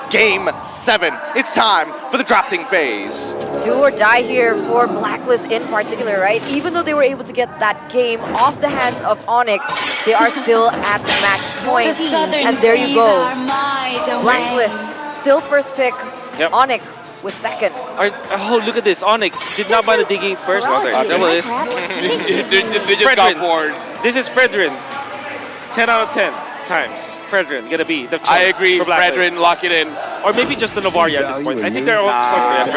Game 7. It's time for the drafting phase. Do or die here for Blacklist in particular, right? Even though they were able to get that game off the hands of Onic, they are still at match point. And there you go. Blacklist, still first pick. Yep. Onic with second. Oh, look at this. Onic did not buy the digging first. That was They just got bored. This is Fredrin. 10 out of 10 times. Fredrin gonna be the choice. I agree. For Blacklist. Fredrin, lock it in. Or maybe just the Novaria at this point. I think they're all stuck for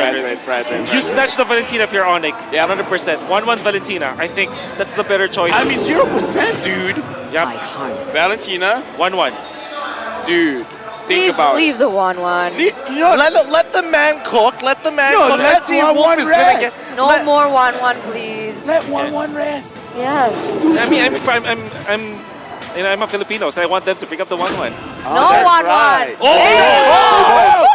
Fredrin. You snatch the Valentina if you're Onic. Yeah. 100%. 1-1 Valentina. I think that's the better choice. I mean, 0%, dude. Yep. Valentina, 1-1. dude. Think about Leave the 1-1. Let the man cook. Let the man cook. Let's see if Wolf is going to get... No more 1-1, please. Let 1-1 rest. Yes. I mean, I'm a Filipino, so I want them to pick up the 1-1. No 1-1. right.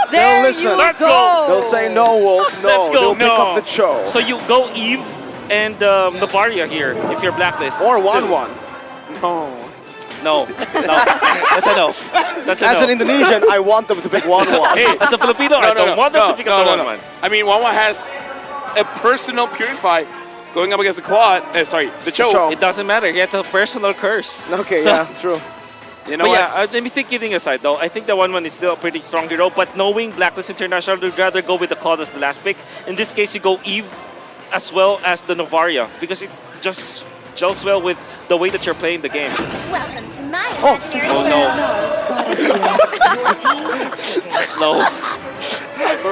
There listen. you Let's go. They'll say no, Wolf. No, Let's go. they'll pick up the show. So you go Eve and Novaria here if you're Blacklist. Or Still. 1-1. No. No. That's a no. That's a As no. an Indonesian, I want them to pick 1-1. Hey, as a Filipino, I don't want them to pick up the 1-1. I mean, 1-1 has a personal purify going up against the Claude. The Cho. It doesn't matter. He has a personal curse. Okay, So- yeah, true. You know But what? yeah, let me think kidding aside though. I think the 1-1 is still a pretty strong hero, but knowing Blacklist International, would rather go with the Claude as the last pick. In this case, you go Eve as well as the Novaria because it just gels well with the way that you're playing the game. Welcome to my Oh no. No.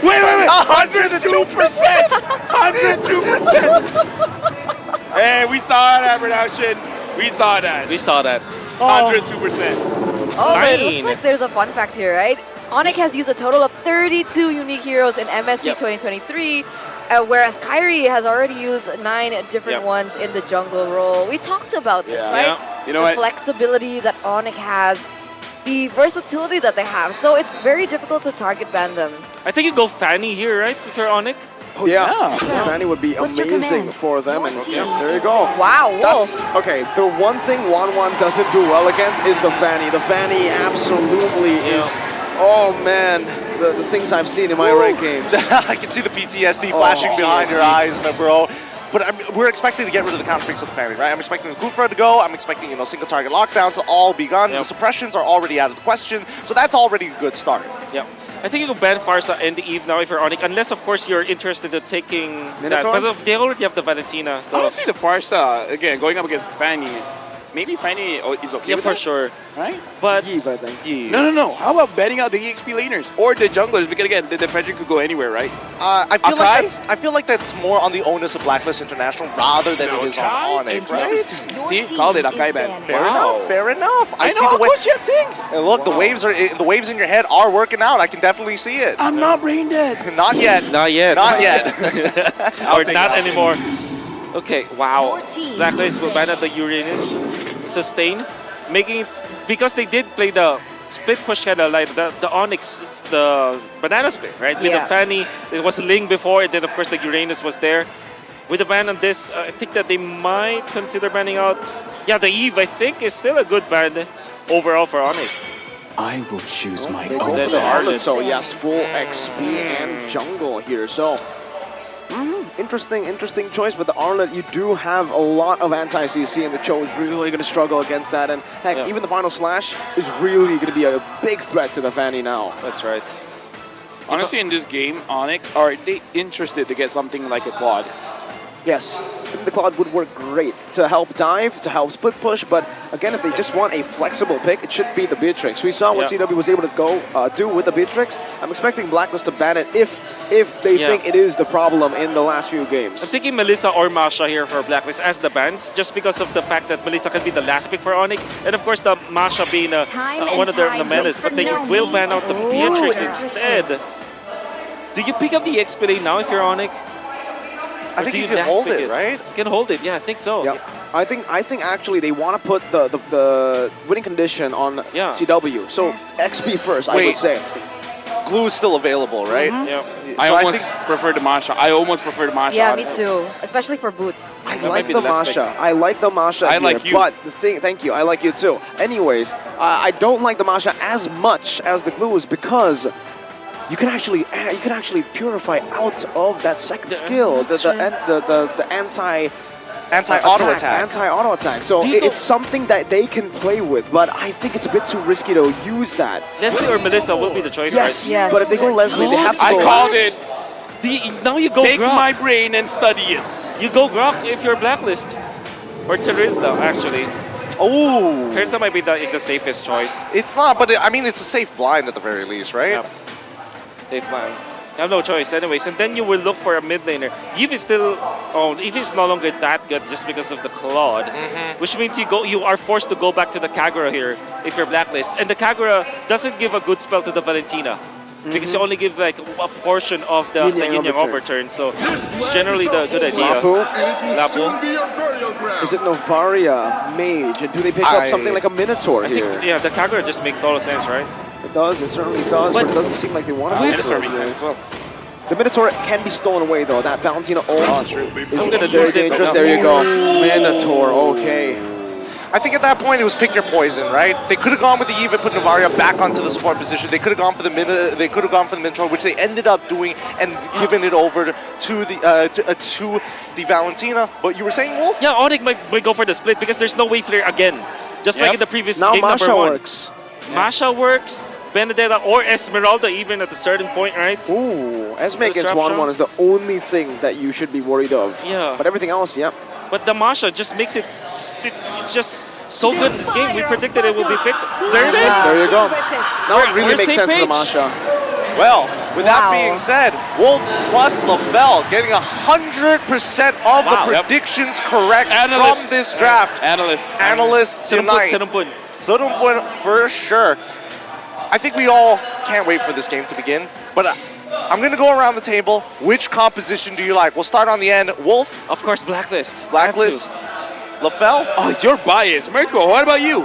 Wait. 102%! 102%! Hey, we saw that production. We saw that. We saw that. 102%. Oh, but it Nine. looks like there's a fun fact here, right? Onic has used a total of 32 unique heroes in MSC Yep. 2023, whereas Kyrie has already used 9 different Yep. ones in the jungle role. We talked about this, Yeah. right? Yeah. You know the what? flexibility that Onic has, the versatility that they have. So it's very difficult to target ban them. I think you go Fanny here, right? If you're Onic. Oh, yeah. Fanny would be what's your amazing command? for them. Your And team there you go. Wow, Wolf. That's, okay, the one thing 1-1 doesn't do well against is the Fanny. The Fanny absolutely is... Oh, man. The things I've seen in my ranked games. I can see the PTSD flashing behind your eyes, my bro. But we're expecting to get rid of the counter picks of the family, right? I'm expecting the Kufra to go. I'm expecting, single target lockdowns to all be gone. Yep. The suppressions are already out of the question. So that's already a good start. Yeah. I think you can ban Farsa and Eve now if you're Onic, unless of course you're interested in taking that. Minotaur? But they already have the Valentina, so Honestly, the Farsa, again, going up against Fanny, maybe Fanny is okay yeah, with for that, sure. right? But Eve, I think. Yeah. No. How about betting out the EXP laners or the junglers? Because again, the Frederick could go anywhere, right? I feel like that's more on the onus of Blacklist International rather than it is on Onic, right? See, called it Akai ban. Fair enough. I see know the how way. coach you things. And look, the waves in your head are working out. I can definitely see it. I'm not brain dead. Not yet. not yet. Not yet. or not anymore. Okay, wow. Your team Blacklist will ban out the Uranus. Sustain. Making it because they did play the split push kind of like the Onyx, the banana split, right? With Yeah. the Fanny, it was Ling before, and then of course the Uranus was there. With the ban on this, I think that they might consider banning out. Yeah, the Eve I think is still a good ban overall for Onyx. I will choose my They go then for the the Harlot, Harlot. so yes, full XP and jungle here. So, interesting choice. But the Arlet, you do have a lot of anti-CC, and the Cho is really going to struggle against that. And heck, Yeah. even the final slash is really going to be a big threat to the Fanny now. That's right. Honestly, in this game, Onic, are they interested to get something like a quad? Yes, I think the Cloud would work great to help dive, to help split push, but again, if they just want a flexible pick, it should be the Beatrix. We saw what Yeah. CW was able to do with the Beatrix. I'm expecting Blacklist to ban it if they Yeah. think it is the problem in the last few I'm games. thinking Melissa or Masha here for Blacklist as the bans, just because of the fact that Melissa can be the last pick for Onic, and of course the Masha being one of the menace, but they will ban out the Beatrix instead. Do you pick up the XP lane now if you're Onic? I Or think do you can last hold pick it, right? You can hold it, yeah, I think so. Yeah, I think actually they want to put the winning condition on Yeah. CW. So XP first, I would Wait. say. Glue is still available, right? Yeah. I So almost prefer the Masha. I almost prefer the Masha. Yeah, me honestly. too. Especially for boots. I That like might be the the last pick. Masha. I like the Masha I here, like you. But the thing, thank you, I like you too. Anyways, I don't like the Masha as much as the Glues because you can actually purify out of that second skill, the Anti-auto attack. Anti-auto attack. So it's something that they can play with, but I think it's a bit too risky to use that. Leslie or Melissa will be the choice, Yes, right? Yes. but if they go Leslie, they have to I go. called it. Now you go Take Grok. my brain and study it. You go Grok if you're Blacklist. Or Teresa, actually. Oh, Teresa might be the safest choice. it's not, but I mean, it's a safe blind at the very least, right? Yeah. Safe plan. You have no choice anyways. And then you will look for a mid laner. Eve is still... Oh, Eve is no longer that good just because of the Claude. Which means you are forced to go back to the Kagura here if you're Blacklist. And the Kagura doesn't give a good spell to the Valentina. Because you only give like a portion of the Yin Yang overturn. So it's generally the good idea. Lapu. Is it Novaria, Mage? And do they pick up something like a Minotaur I think, here? yeah, the Kagura just makes a lot of sense, right? It does, it certainly does, but it doesn't seem like they want to. Minotaur makes sense as well. The Minotaur can be stolen away though. That Valentina ult is I'm gonna very lose it. dangerous. There you go. Minotaur, okay. I think at that point it was pick your poison, right? They could have gone with the Eve and put Novaria back onto the support position. They could have gone for the Minotaur, which they ended up doing and giving it over to the Valentina. But you were saying Wolf? Yeah, Onic might go for the split because there's no wave flare again. Just like in the previous Now game Masha number 1. works. Masha works, Benedetta or Esmeralda even at a certain point, right? Ooh, Esme against Disruption. 1-1 is the only thing that you should be worried of. Yeah. But everything else, yeah. But the Masha just makes it... It's just so good in this game. We predicted it would be picked. There it is! There you go. Now it really We're makes same sense for the page. Masha. Well, with that Wow. being said, Wolf plus LaFell getting 100% of the predictions correct Analysts. from this draft. Analysts tonight. Serumpun. Serumpun for sure. I think we all can't wait for this game to begin, but I'm going to go around the table. Which composition do you like? We'll start on the end. Wolf, Of course, Blacklist. Blacklist, LaFell. Oh, you're biased. Mirko, what about you?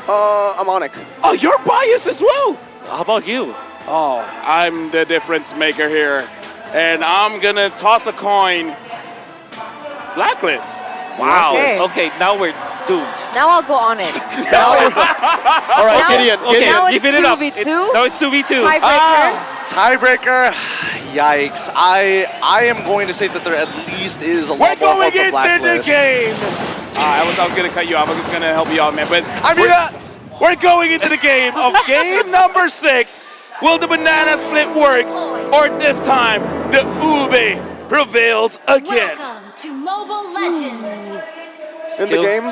I'm Onic. Oh, you're biased as well. How about you? Oh, I'm the difference maker here. And I'm going to toss a coin. Blacklist. Wow. Okay. Okay, now we're doomed. Now I'll go on it. All right, Now Gideon. it's- Okay, Now give it's it up. 2v2. Now it's 2v2. Tiebreaker. Tiebreaker. Yikes. I am going to say that there at least is a We're lot more going hope for into the Blacklist. game. I was going to cut you off. I was going to help you out, man. But I mean, we're going into the game of game number 6. Will the banana split works, or this time the Ube prevails again? Welcome to Mobile Legends. In the game,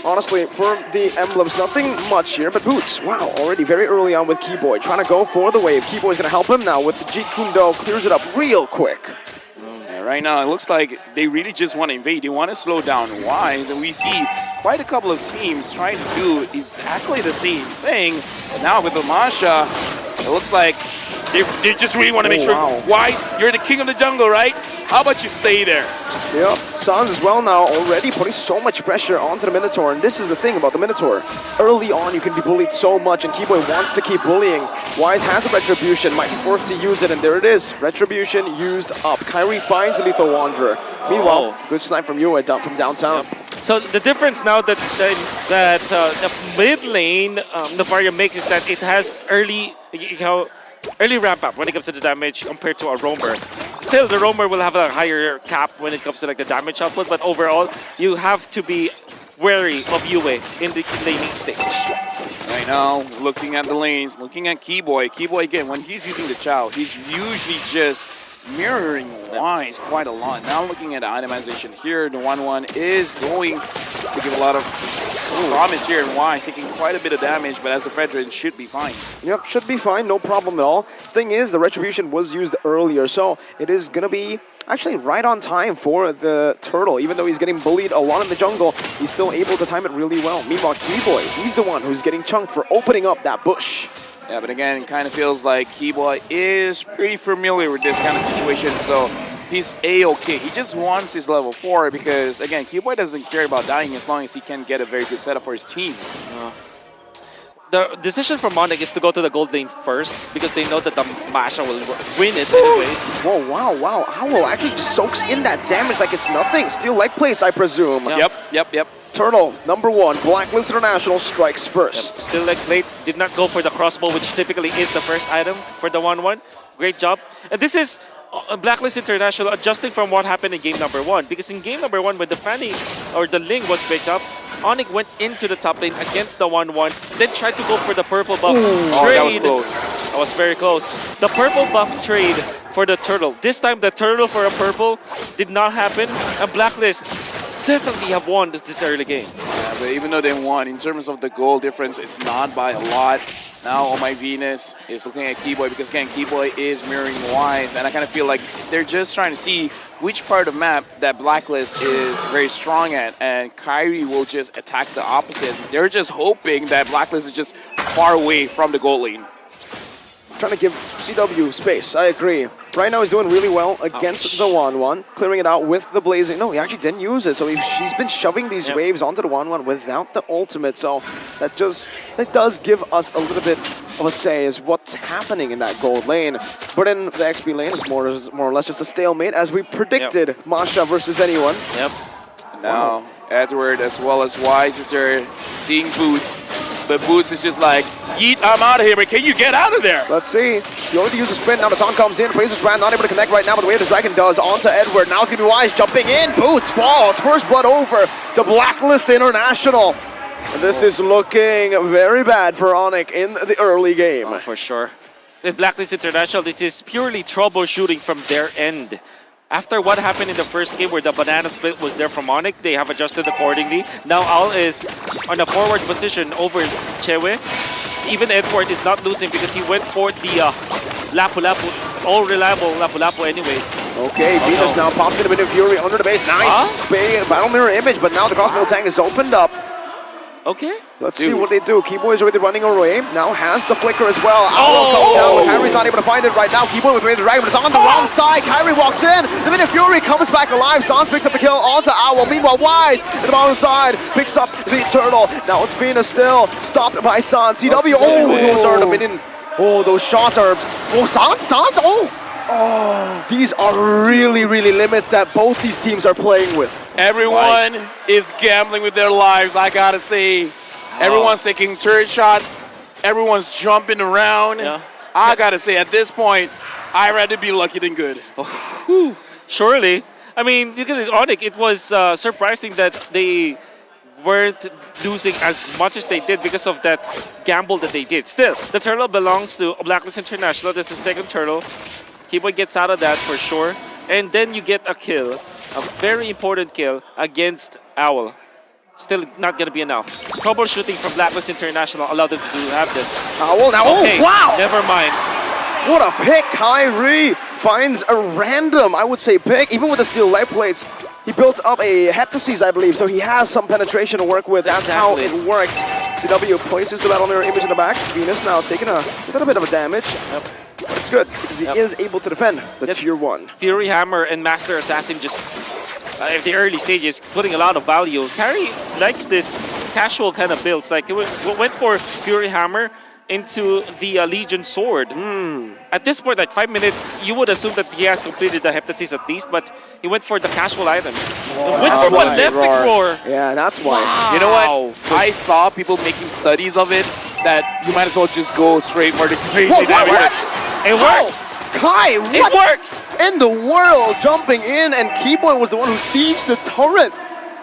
honestly, for the emblems, nothing much here, but Boots, wow, already very early on with Keyboy, trying to go for the wave. Keyboy's gonna help him now with the Jeet Kune Do, clears it up real quick. Yeah, right now, it looks like they really just want to invade. They want to slow down Wise, and we see quite a couple of teams trying to do exactly the same thing. But now with the Masha, it looks like they just really want to make sure, wow. Wise, you're the king of the jungle, right? How about you stay there? Yep, Sans as well now, already putting so much pressure onto the Minotaur, and this is the thing about the Minotaur. Early on, you can be bullied so much, and Keyboy wants to keep bullying. Wise has the Retribution, might be forced to use it, and there it is. Retribution used up. Kyrie finds the Lethal Wanderer. Meanwhile, good snipe from you from downtown. So the difference now that the mid lane Novaria makes is that it has early ramp up when it comes to the damage compared to a roamer. Still, the roamer will have a higher cap when it comes to like the damage output, but overall, you have to be wary of Yue in the laning stage. Right now, looking at the lanes, looking at Keyboy. Keyboy, again, when he's using the Chow, he's usually just mirroring Wise quite a lot. Now looking at the itemization here, the 1-1 is going to give a lot of promise here in Wise, taking quite a bit of damage, but as the Fredrin should be fine. Yep, should be fine, no problem at all. Thing is, the Retribution was used earlier, so it is gonna be actually right on time for the Turtle. Even though he's getting bullied a lot in the jungle, he's still able to time it really well. Meanwhile, Keyboy, he's the one who's getting chunked for opening up that bush. Yeah, but again, it kind of feels like Keyboy is pretty familiar with this kind of situation, so he's A-okay. He just wants his level 4 because, again, Keyboy doesn't care about dying as long as he can get a very good setup for his team. The decision for Onic is to go to the gold lane first because they know that the Masha will win it anyways. Whoa, wow. Owl actually just soaks in that damage like it's nothing. Steel leg plates, I presume. Yeah. Yep. Turtle, number 1, Blacklist International strikes first. Still like plates, did not go for the crossbow, which typically is the first item for the 1-1. Great job. And this is Blacklist International adjusting from what happened in game number 1. Because in game number 1, when the Fanny or the Ling was picked up, Onic went into the top lane against the 1-1, then tried to go for the purple buff trade. That was close. That was very close. The purple buff trade for the Turtle. This time, the Turtle for a purple did not happen. And Blacklist definitely have won this early game. Yeah, but even though they won, in terms of the goal difference, it's not by a lot. Now, Oh My Venus is looking at Keyboy because, again, Keyboy is mirroring Wise. And I kind of feel like they're just trying to see which part of the map that Blacklist is very strong at. And Kyrie will just attack the opposite. They're just hoping that Blacklist is just far away from the goal lane. Trying to give CW space, I agree. Right now he's doing really well against the 1-1, clearing it out with the blazing. No, he actually didn't use it, so she's been shoving these waves onto the 1-1 without the ultimate, so that does give us a little bit of a say as what's happening in that gold lane. But in the XP lane, it's more or less just a stalemate, as we predicted. Masha versus anyone. Yep. Now, Edward as well as Wise is there seeing Boots. But Boots is just like, yeet, I'm out of here, but can you get out of there? Let's see. You only use a sprint. Now the taunt comes in. Places Strand not able to connect right now, but the way the Dragon does onto Edward. Now it's going to be Wise jumping in. Boots falls. First blood over to Blacklist International. And this is looking very bad for Onic in the early game. Oh, for sure. With Blacklist International, this is purely troubleshooting from their end. After what happened in the first game where the banana split was there from Onic, they have adjusted accordingly. Now Owl is on a forward position over Chewe. Even Edward is not losing because he went for the Lapu Lapu, all reliable Lapu Lapu anyways. Okay, Venus now pops in a bit of Fury under the base. Nice battle mirror image, but now the crossbow tank is opened up. Okay. Let's see what they do. Keyboy is already running away. Now has the flicker as well. Owl comes down, but Kyrie's not able to find it right now. Keyboy with the Dragon, but it's on the wrong side. Kyrie walks in. The minute Fury comes back alive. Sans picks up the kill onto Owl. Meanwhile, Wise in the bottom side picks up the Turtle. Now it's Venus still stopped by Sans. CW. Oh, those are the minion. Oh, those shots are. Oh, Sans. Oh, these are really limits that both these teams are playing with. Everyone is gambling with their lives, I gotta say. Everyone's taking turret shots. Everyone's jumping around. Yeah. I gotta say, at this point, I'd rather be lucky than good. Surely. I mean, look at Onic. It was surprising that they weren't losing as much as they did because of that gamble that they did. Still, the turtle belongs to Blacklist International. That's the second turtle. Keyboy gets out of that for sure. And then you get a kill, a very important kill against Owl. Still not going to be enough. Troubleshooting from Blacklist International allowed them to have this. Owl now. Okay, Oh, wow! never mind. What a pick. Kyrie finds a random, I would say, pick. Even with the steel light plates, he built up a heptasis, I believe, so he has some penetration to work with. That's how it worked. CW places the battle mirror image in the back. Venus now taking a little bit of a damage. Yep. It's good, because he is able to defend the tier 1. Fury Hammer and Master Assassin just, at the early stages, putting a lot of value. Carry likes this casual kind of builds. Like, it went for Fury Hammer into the Legion Sword. At this point, like 5 minutes, you would assume that he has completed the Heptasis at least, but he went for the casual items. Went for Malefic Roar. Yeah, that's why. Wow. You know what? I saw people making studies of it that you might as well just go straight for the crazy damage. It works. Kai, what It works. in the world? Jumping in, and Keyboy was the one who sieged the turret.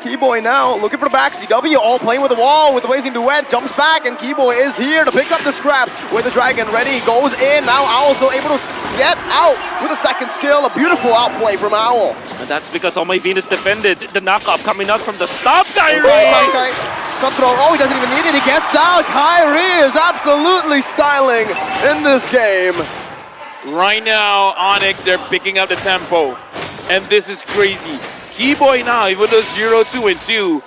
Keyboy now looking for the back. CW all playing with the wall with the blazing duet. Jumps back, and Keyboy is here to pick up the scraps with the Dragon ready. Goes in. Now Owl still able to get out with a second skill. A beautiful outplay from Owl. And that's because Oh My Venus defended the knockup coming out from the stop, Kyrie. Control. Oh, he doesn't even need it. He gets out. Kyrie is absolutely styling in this game. Right now, Onic, they're picking up the tempo. And this is crazy. Keyboy now, even though 0-2 and 2.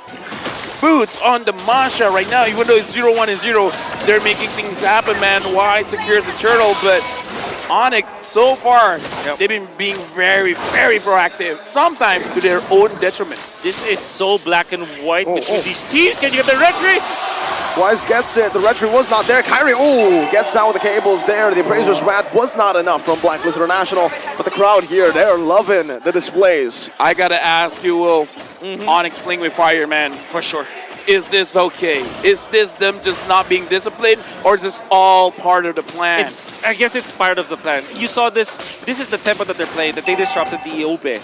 Boots on the Masha right now, even though it's 0-1 and 0. They're making things happen, man. Wise secures the turtle, but Onic, so far, they've been being very proactive. Sometimes to their own detriment. This is so black and white between these teams. Can you get the retry? Wise gets it. The retry was not there. Kyrie, ooh, gets out with the cables there. The Appraiser's Wrath was not enough from Blacklist International. But the crowd here, they're loving the displays. I gotta ask you, Will, Onic playing with fire, man. For sure. Is this okay? Is this them just not being disciplined, or is this all part of the plan? I guess it's part of the plan. You saw this. This is the tempo that they're playing, that they disrupted the Iobe.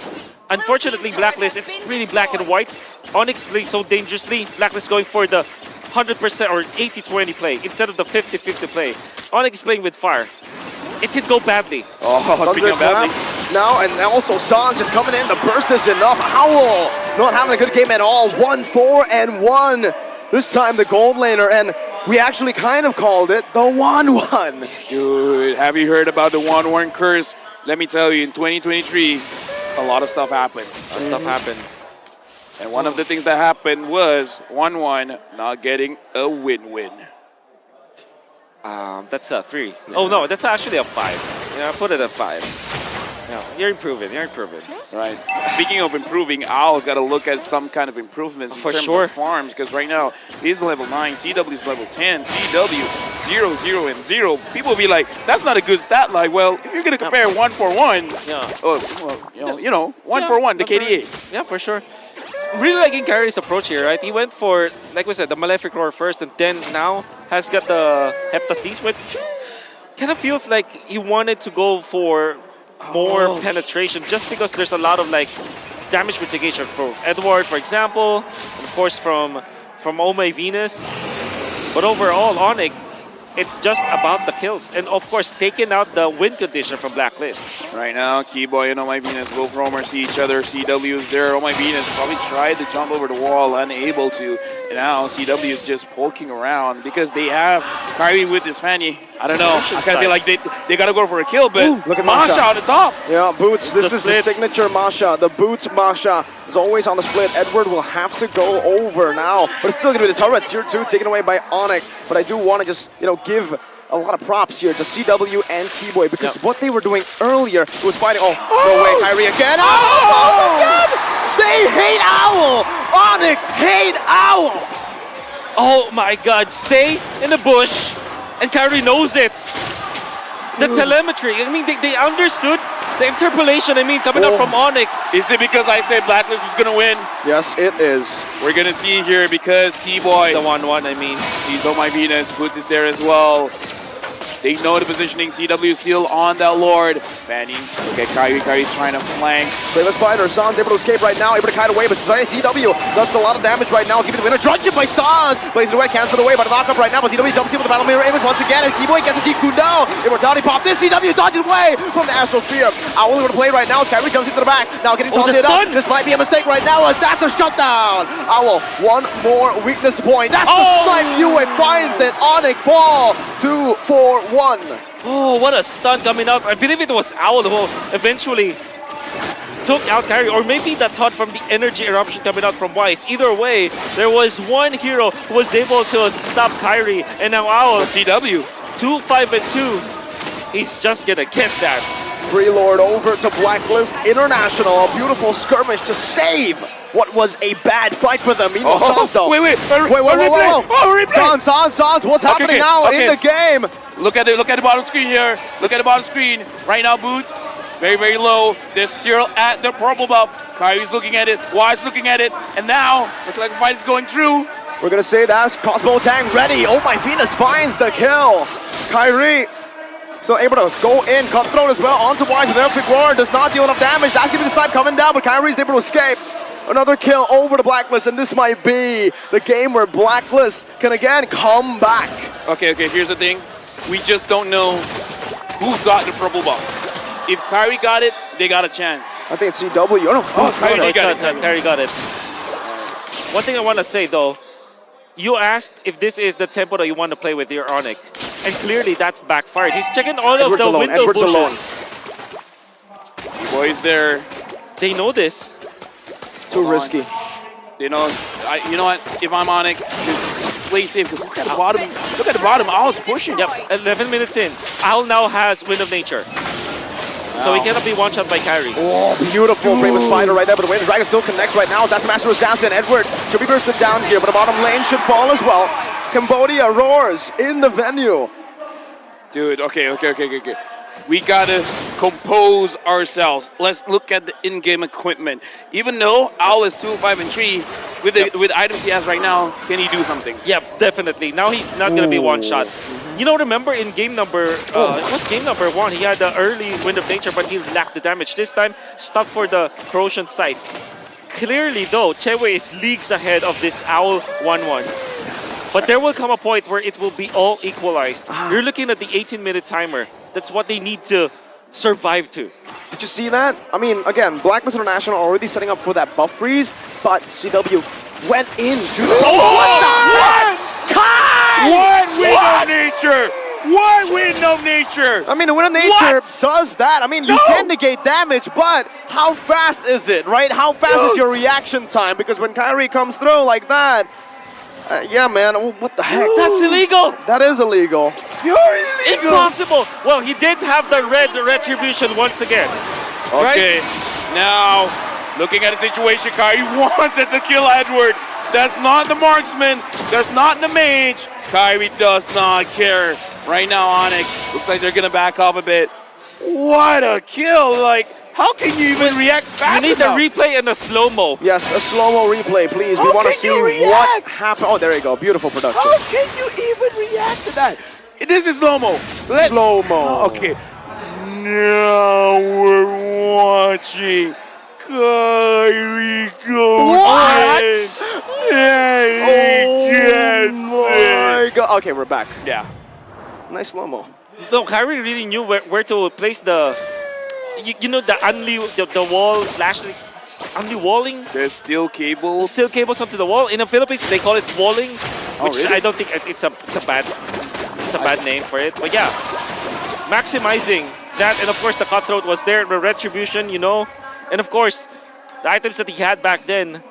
Unfortunately, Blacklist, it's really black and white. Onyx plays so dangerously. Blacklist going for the 100% or 80-20 play instead of the 50-50 play. Onyx is playing with fire. It could go badly. Oh, speaking of badly. Now, and also Sans just coming in. The burst is enough. Owl not having a good game at all. 1-4-1. This time the gold laner, and we actually kind of called it the 1-1. Dude, have you heard about the 1-1 curse? Let me tell you, in 2023, a lot of stuff happened. And one of the things that happened was 1-1 not getting a win-win. That's a 3. Yeah. Oh no, that's actually a 5. Yeah, I put it at 5. Yeah, you're improving. Right. Speaking of improving, Owl's got to look at some kind of improvements in terms of farms, because right now he's level 9, CW is level 10, CW 0, 0, and 0. People will be like, that's not a good stat line. Well, if you're going to compare 1-4-1, you know, 1-4-1 to KDA. Yeah, for sure. Really liking Kyrie's approach here, right? He went for, like we said, the Malefic Roar first, and then now has got the Heptasis, which kind of feels like he wanted to go for more penetration, just because there's a lot of like damage mitigation from Edward, for example, and of course from Oh My Venus. But overall, Onic, it's just about the kills, and of course taking out the win condition from Blacklist. Right now, Keyboy and Oh My Venus go for Homer, see each other. CW is there. Oh My Venus probably tried to jump over the wall, unable to. And now CW is just poking around because they have Kyrie with this Fanny. I don't know. I kind of feel like they got to go for a kill, but look at Masha on the top. Yeah, Boots. This is the split. signature Masha. The Boots Masha is always on the split. Edward will have to go over now, but it's still going to be the turret. Tier 2 taken away by Onic. But I do want to just, give a lot of props here to CW and Keyboy, because what they were doing earlier was fighting. Oh, no way, Kyrie again. Oh, again! They hate Owl! Onic hate Owl! Oh my god, stay in the bush, and Kyrie knows it. The telemetry, I mean, they understood the interpolation, coming up from Onic. Is it because I said Blacklist was going to win? Yes, it is. We're going to see here because Keyboy, It's the 1-1, he's Oh My Venus, Boots is there as well. They know the positioning. CW is still on that Lord. Fanny, look at Kyrie. Kyrie's trying to flank. Bravest fighter. Sans able to escape right now, able to kite away, but CW does a lot of damage right now. Keeping the winner. Drudged by Sans. Plays it away, cancelled away by the knockup right now, but CW jumps in with the battle mirror image once again, and Keyboy gets a G-Kun down. Immortality pop. This CW dodges away from the Astral Spear. Owl able to play right now as Kyrie jumps into the back. Now getting taunted up. This might be a mistake right now as that's a shutdown. Owl, one more weakness point. That's the snipe you and finds it. Onic fall. 2-4-1. Oh, what a stun coming out. I believe it was Owl who eventually took out Kyrie, or maybe that thought from the energy eruption coming out from Wise. Either way, there was one hero who was able to stop Kyrie, and now Owl, CW, 2-5-2. He's just gonna get that. Free Lord over to Blacklist International. A beautiful skirmish to save what was a bad fight for them. Meanwhile, Sans though. Wait. Sans, what's happening now in the game? Look at the bottom screen here. Look at the bottom screen. Right now, Boots, very, very low. They're still at the purple buff. Kyrie's looking at it. Wise looking at it. And now, looks like the fight is going through. We're going to say that's crossbow tang ready. Oh my Venus finds the kill. Kyrie still able to go in. Cutthroat as well onto Wise with Epic Roar. Does not deal enough damage. That's going to be the snipe coming down, but Kyrie's able to escape. Another kill over to Blacklist, and this might be the game where Blacklist can again come back. Okay, here's the thing. We just don't know who got the purple buff. If Kyrie got it, they got a chance. I think it's CW. Kyrie got it. Kyrie got it. One thing I want to say though, you asked if this is the tempo that you want to play with your Onic, and clearly that backfired. He's checking all of the window bushes. Boys there. They know this. Too risky. You know what? If I'm Onic, just play safe, because look at the bottom. Look at the bottom. Owl's pushing. Yep, 11 minutes in. Owl now has Wind of Nature. So he cannot be one-shot by Kyrie. Oh, beautiful Bravest Fighter right there, but the way the Dragon still connects right now. That's Master Assassin. Edward should be bursted down here, but the bottom lane should fall as well. Cambodia roars in the venue. Dude, okay. We gotta compose ourselves. Let's look at the in-game equipment. Even though Owl is 2-5 and 3, with the items he has right now, can he do something? Yeah, definitely. Now he's not going to be one shot. You know, remember in game number, it was game number 1, he had the early Wind of Nature, but he lacked the damage. This time, stuck for the Corrosion Sight. Clearly, though, Chewe is leagues ahead of this Owl 1-1. But there will come a point where it will be all equalized. You're looking at the 18-minute timer. That's what they need to survive to. Did you see that? I mean, again, Blacklist International already setting up for that buff freeze, but CW went into the... What? Wind of nature! What wind of nature? I mean, the Wind of Nature does that. I mean, you can negate damage, but how fast is it, right? How fast is your reaction time? Because when Kyrie comes through like that, yeah, man, what the heck? That's illegal! That is illegal. You're illegal! Impossible! Well, he did have the red retribution once again. Okay, now, looking at the situation, Kyrie wanted to kill Edward. That's not the marksman. That's not the mage. Kyrie does not care. Right now, Onic, looks like they're going to back off a bit. What a kill! Like, how can you even react fast You need enough? the replay and the slow-mo. Yes, a slow-mo replay, please. We How want to can see you what react? happened. Oh, there you go. Beautiful production. How can you even react to that? This is slow-mo. Slow-mo. Okay. Now we're watching Kyrie go. What? My God. Okay, we're back. Yeah. Nice slow-mo. No, Kyrie really knew where to place the, you know, the the wall slash unli walling. There's still cables. Still cables onto the wall. In the Philippines, they call it walling, which really? I don't think it's a bad name for it. But yeah, maximizing that, and of course the cutthroat was there, the retribution, you know, and of course the items that he had back then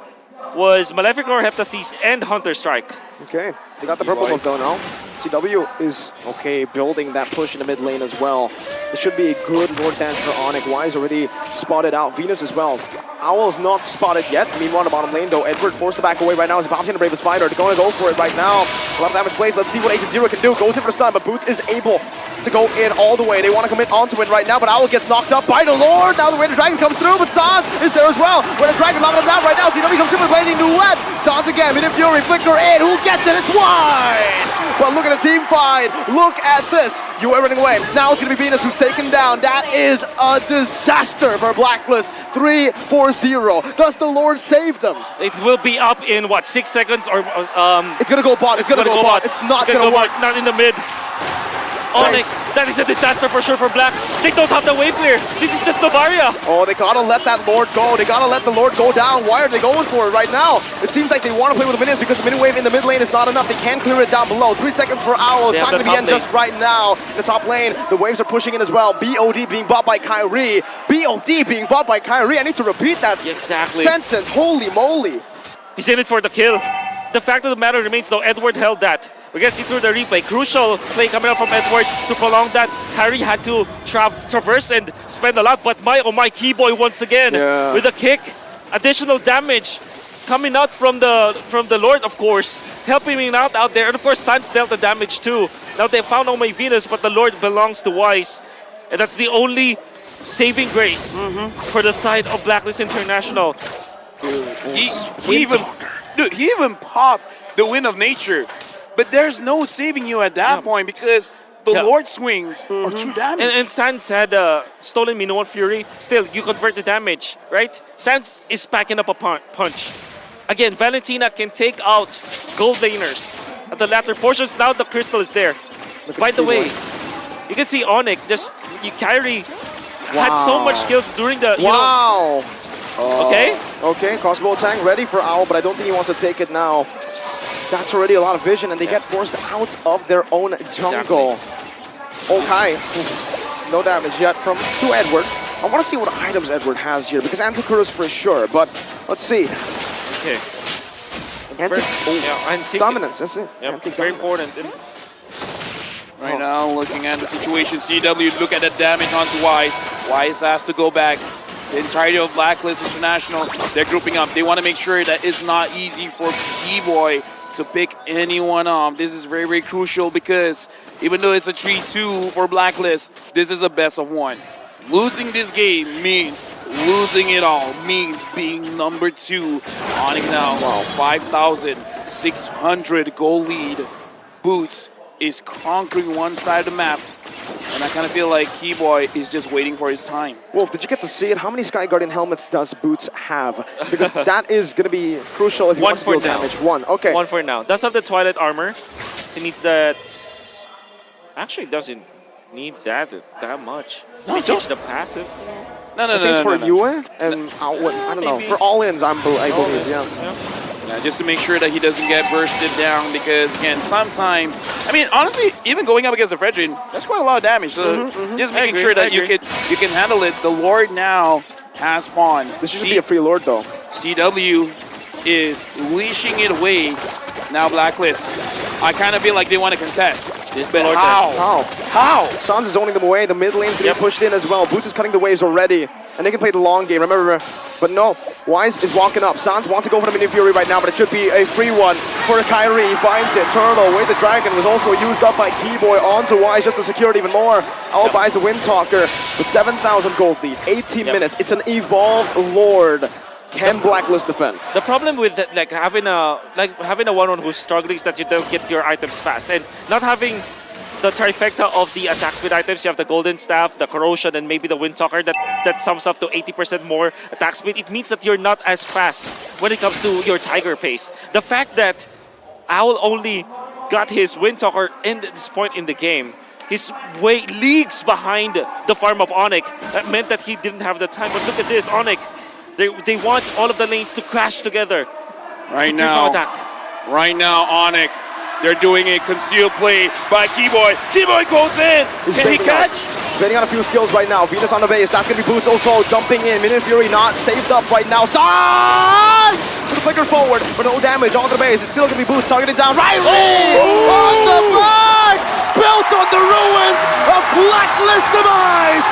was Malefic Roar, Heptasis, and Hunter Strike. Okay, they got the purple buff though now. CW is, okay, building that push in the mid lane as well. This should be a good Lord Dance for Onic. Wise already spotted out. Venus as well. Owl's not spotted yet. Meanwhile, the bottom lane though, Edward forced to back away right now. He's about to brave the spider. They're going to go for it right now. A lot of damage plays. Let's see what Agent Zero can do. Goes in for the stun, but Boots is able to go in all the way. They want to commit onto it right now, but Owl gets knocked up by the Lord. Now the Ranger Dragon comes through, but Sans is there as well. Ranger Dragon locking him down right now. CW comes in with blazing duet. Sans again, Hidden Fury, Flicker in. Who gets it? It's Wise! But look at the team fight. Look at this. You are running away. Now it's going to be Venus who's taken down. That is a disaster for Blacklist. 3-4-0. Does the Lord save them? It will be up in what, 6 seconds or It's going to go bot. It's going to go bot. It's not going to work. Not in the mid. Onic, that is a disaster for sure for Black. They don't have the wave clear. This is just Novaria. Oh, they gotta let that Lord go. They gotta let the Lord go down. Why are they going for it right now? It seems like they want to play with the minions because the minion wave in the mid lane is not enough. They can't clear it down below. 3 seconds for Owl. Time to the end just right now. The top lane, the waves are pushing in as well. BOD being bought by Kyrie. BOD being bought by Kyrie. I need to repeat that Exactly. sentence. Holy moly. He's in it for the kill. The fact of the matter remains, though, Edward held that. We can see through the replay. Crucial play coming out from Edward to prolong that. Kyrie had to traverse and spend a lot, but oh my, Keyboy once again with a kick. Additional damage coming out from the Lord, of course, helping him out there. And of course, Sans dealt the damage too. Now they found Oh My Venus, but the Lord belongs to Wise. And that's the only saving grace for the side of Blacklist International. He even popped the Wind of Nature. But there's no saving you at that point because the Lord swings are too damage. And Sans had stolen Minoan Fury. Still, you convert the damage, right? Sans is packing up a punch. Again, Valentina can take out gold laners at the latter portions. Now the crystal is there. By the way, you can see Onic Kyrie had so much skills during the Okay, crossbow tank ready for Owl, but I don't think he wants to take it now. That's already a lot of vision, and they get forced out of their own jungle. Okay, no damage yet from to Edward. I want to see what items Edward has here, because Anticuras for sure, but let's see. Okay. Dominance, that's it. Yep, very important. Right now, looking at the situation, CW, look at the damage onto Wise. Wise has to go back. The entirety of Blacklist International, they're grouping up. They want to make sure that it's not easy for B-Boy to pick anyone off. This is very, very crucial because even though it's a 3-2 for Blacklist, this is a best of one. Losing this game means losing it all, means being number 2. Onic now, 5,600 goal lead. Boots is conquering one side of the map. And I kind of feel like Keyboy is just waiting for his time. Wolf, did you get to see it? How many Sky Guardian helmets does Boots have? Because that is going to be crucial if he wants to deal damage. One, okay. One for now. Does have the Twilight armor. So he needs that. Actually, doesn't need that much. He changed the passive. No, I think it's for Yue and I don't know. For all-ins, I believe, yeah. Just to make sure that he doesn't get bursted down because, again, sometimes, I mean, honestly, even going up against the Fredrin, that's quite a lot of damage. So just making sure that you can handle it. The Lord now has spawn. This should be a free Lord, though. CW is leashing it away. Now Blacklist. I kind of feel like they want to contest. But how? Sans is zoning them away. The mid lane's getting pushed in as well. Boots is cutting the waves already. And they can play the long game, remember. But no, Wise is walking up. Sans wants to go for the Mini Fury right now, but it should be a free one for Kyrie. He finds it. Turtle with the Dragon was also used up by Keyboy onto Wise just to secure it even more. Owl buys the Windtalker with 7,000 gold lead. 18 minutes. It's an evolved Lord. Can Blacklist defend? The problem with like having a 1-1 who's struggling is that you don't get your items fast, and not having the trifecta of the attack speed items. You have the Golden Staff, the Corrosion, and maybe the Windtalker that sums up to 80% more attack speed. It means that you're not as fast when it comes to your Tiger pace. The fact that Owl only got his Windtalker in this point in the game, he's way leagues behind the farm of Onic. That meant that he didn't have the time. But look at this, Onic. They want all of the lanes to crash together. Right now, Onic, they're doing a concealed play by Keyboy. Keyboy goes in. Can he catch? Betting on a few skills right now. Venus on the base. That's going to be Boots also jumping in. Mini Fury not saved up right now. San! To the flicker forward, but no damage on the base. It's still going to be Boots targeted down. Riley! On the back! Built on the ruins of Blacklist demise!